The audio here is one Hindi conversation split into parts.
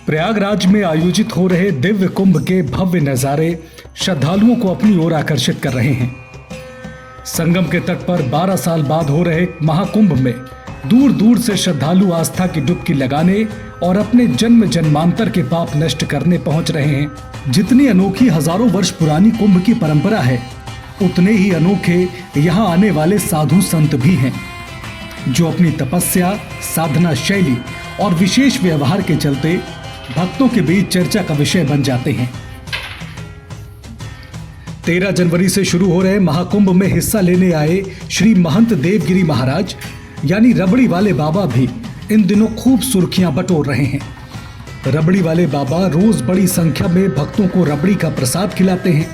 प्रयागराज में आयोजित हो रहे दिव्य कुंभ के भव्य नजारे श्रद्धालुओं को अपनी ओर आकर्षित कर रहे हैं। संगम के तट पर 12 साल बाद हो रहे महाकुंभ में दूर दूर से श्रद्धालु आस्था की डुबकी लगाने और अपने जन्म जन्मांतर के पाप नष्ट करने पहुंच रहे हैं। जितनी अनोखी हजारों वर्ष पुरानी कुंभ की परंपरा है, उतने ही अनोखे यहाँ आने वाले साधु संत भी हैं, जो अपनी तपस्या, साधना शैली और विशेष व्यवहार के चलते भक्तों के बीच चर्चा का विषय बन जाते हैं। 13 जनवरी से शुरू हो रहे महाकुंभ में हिस्सा लेने आए श्री महंत देवगिरी महाराज यानी रबड़ी वाले बाबा भी इन दिनों खूब सुर्खियां बटोर रहे हैं। रबड़ी वाले बाबा रोज बड़ी संख्या में भक्तों को रबड़ी का प्रसाद खिलाते हैं।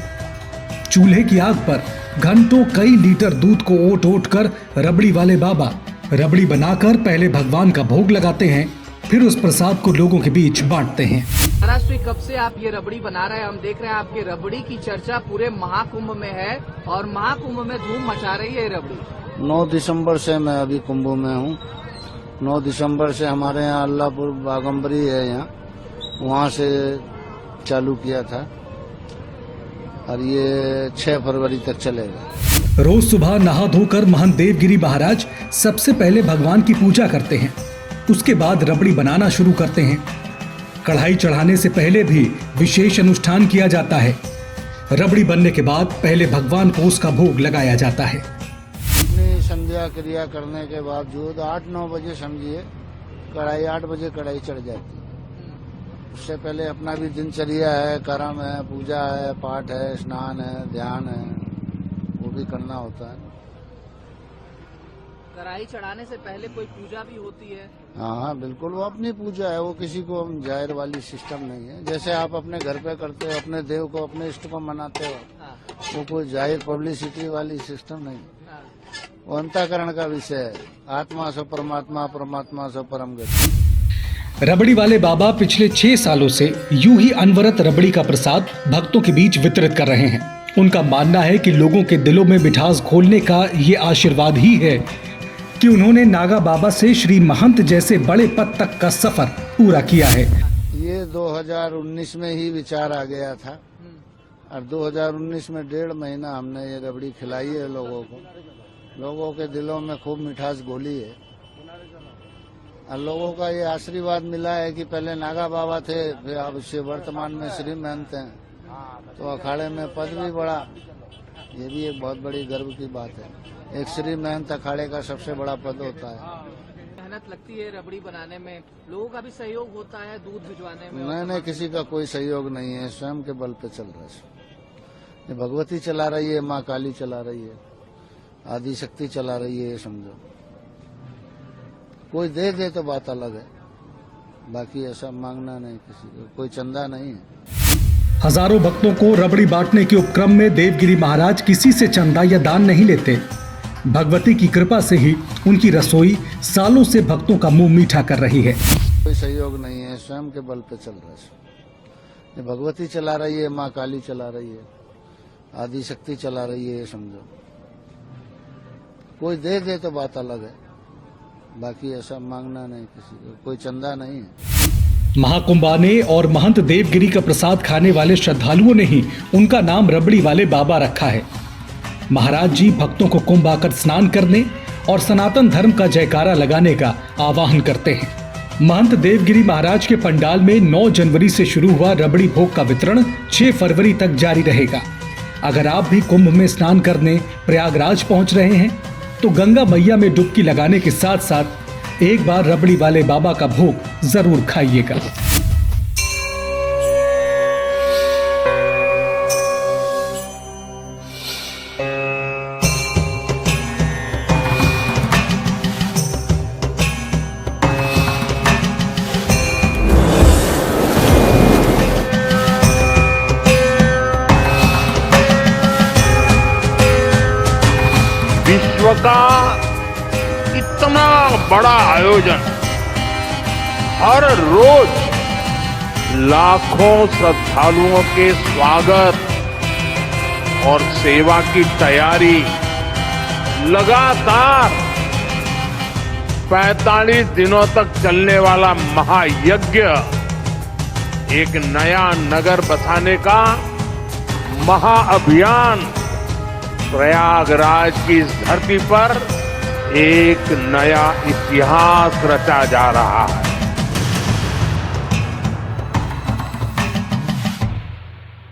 चूल्हे की आग पर घंटों कई लीटर दूध को ओट ओट कर रबड़ी वाले बाबा रबड़ी बनाकर पहले भगवान का भोग लगाते हैं, फिर उस प्रसाद को लोगों के बीच बांटते हैं। महाराष्ट्र कब से आप ये रबड़ी बना रहे हैं? हम देख रहे हैं आपके रबड़ी की चर्चा पूरे महाकुंभ में है और महाकुंभ में धूम मचा रही है रबड़ी। 9 दिसंबर से मैं अभी कुंभ में हूँ। 9 दिसंबर से हमारे यहाँ अल्लाहपुर बागम्बरी है, यहाँ वहाँ से चालू किया था और ये 6 फरवरी तक चलेगा। रोज सुबह नहा धोकर महंत देवगिरी महाराज सबसे पहले भगवान की पूजा करते हैं, उसके बाद रबड़ी बनाना शुरू करते हैं। कढ़ाई चढ़ाने से पहले भी विशेष अनुष्ठान किया जाता है। रबड़ी बनने के बाद पहले भगवान को उसका भोग लगाया जाता है। अपनी संध्या क्रिया करने के बावजूद 8-9 बजे समझिए कढ़ाई 8 बजे कढ़ाई चढ़ जाती है। उससे पहले अपना भी दिनचर्या है, कर्म है, पूजा है, पाठ है, स्नान है, ध्यान है, वो भी करना होता है। कढ़ाई चढ़ाने से पहले कोई पूजा भी होती है? हाँ बिल्कुल, वो अपनी पूजा है, वो किसी को जाहिर वाली सिस्टम नहीं है। जैसे आप अपने घर पे करते हो, अपने देव को, अपने इष्ट को मनाते हो, हाँ। वो कोई जाहिर पब्लिसिटी वाली सिस्टम नहीं है। हाँ। वो अंतःकरण का विषय है। आत्मा सो परमात्मा, परमात्मा सो परम गति। रबड़ी वाले बाबा पिछले 6 सालों से यूं ही अनवरत रबड़ी का प्रसाद भक्तों के बीच वितरित कर रहे हैं। उनका मानना है कि लोगों के दिलों में मिठास घोलने का ये आशीर्वाद ही है कि उन्होंने नागा बाबा से श्री महंत जैसे बड़े पद तक का सफर पूरा किया है। ये 2019 में ही विचार आ गया था और 2019 में 1.5 महीना हमने ये रबड़ी खिलाई है लोगों को। लोगों के दिलों में खूब मिठास घोली है और लोगों का ये आशीर्वाद मिला है कि पहले नागा बाबा थे, फिर अब से वर्तमान में श्री महंत हैं, तो अखाड़े में पद भी बढ़ा। ये भी एक बहुत बड़ी गर्व की बात है। एक श्री महंत अखाड़े का सबसे बड़ा पद होता है। मेहनत लगती है रबड़ी बनाने में, लोगों का भी सहयोग होता है दूध भिजवाने में? नहीं, किसी का कोई सहयोग नहीं है, स्वयं के बल पे चल रहा है। ये भगवती चला रही है, माँ काली चला रही है, आदि शक्ति चला रही है, ये समझो। कोई दे तो बात अलग है, बाकी ऐसा मांगना नहीं किसी को, कोई चंदा नहीं है। हजारों भक्तों को रबड़ी बांटने के उपक्रम में देवगिरी महाराज किसी से चंदा या दान नहीं लेते। भगवती की कृपा से ही उनकी रसोई सालों से भक्तों का मुंह मीठा कर रही है। कोई सहयोग नहीं है, स्वयं के बल पे चल रहा है। ये भगवती चला रही है, माँ काली चला रही है, आदि शक्ति चला रही है, ये समझो। कोई दे तो बात अलग है, बाकी ऐसा मांगना नहीं किसी को, कोई चंदा नहीं है। महाकुंभ आने और महंत देवगिरी का प्रसाद खाने वाले श्रद्धालुओं ने ही उनका नाम रबड़ी वाले बाबा रखा है। महाराज जी भक्तों को कुंभ आकर स्नान करने और सनातन धर्म का जयकारा लगाने का आह्वान करते हैं। महंत देवगिरी महाराज के पंडाल में 9 जनवरी से शुरू हुआ रबड़ी भोग का वितरण 6 फरवरी तक जारी रहेगा। अगर आप भी कुंभ में स्नान करने प्रयागराज पहुंच रहे हैं तो गंगा मैया में डुबकी लगाने के साथ साथ एक बार रबड़ी वाले बाबा का भोग जरूर खाइएगा। विश्व का इतना बड़ा आयोजन, हर रोज लाखों श्रद्धालुओं के स्वागत और सेवा की तैयारी लगातार 45 दिनों तक चलने वाला महायज्ञ एक नया नगर बसाने का महाअभियान प्रयागराज की इस धरती पर एक नया इतिहास रचा जा रहा है।